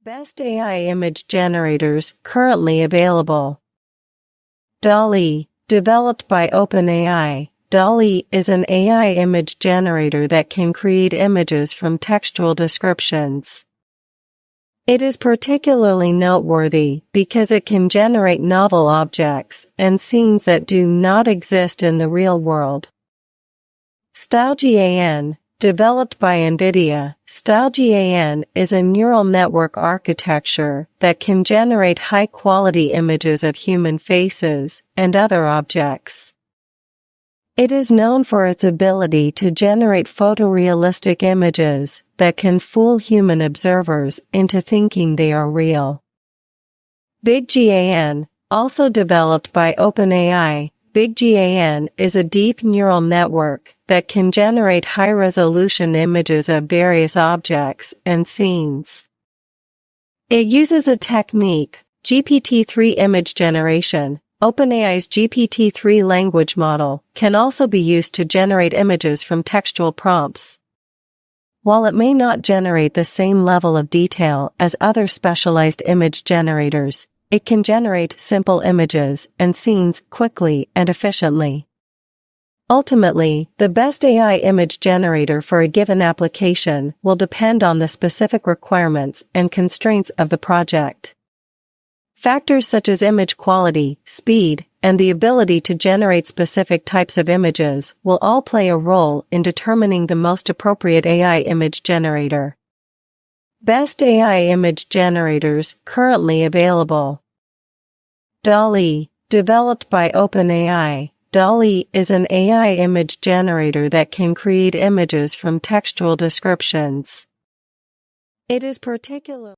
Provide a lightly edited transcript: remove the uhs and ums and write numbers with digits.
Best AI image generators currently available. DALL-E, developed by OpenAI. DALL-E is an AI image generator that can create images from textual descriptions. It is particularly noteworthy because it can generate novel objects and scenes that do not exist in the real world. StyleGAN, developed by NVIDIA. StyleGAN is a neural network architecture that can generate high-quality images of human faces and other objects. It is known for its ability to generate photorealistic images that can fool human observers into thinking they are real. BigGAN, also developed by OpenAI. BigGAN is a deep neural network that can generate high-resolution images of various objects and scenes. It uses a technique, GPT-3 image generation. OpenAI's GPT-3 language model can also be used to generate images from textual prompts. While it may not generate the same level of detail as other specialized image generators, it can generate simple images and scenes quickly and efficiently. Ultimately, the best AI image generator for a given application will depend on the specific requirements and constraints of the project. Factors such as image quality, speed, and the ability to generate specific types of images will all play a role in determining the most appropriate AI image generator. Best AI image generators currently available. DALL-E, developed by OpenAI. DALL-E is an AI image generator that can create images from textual descriptions. It is particularly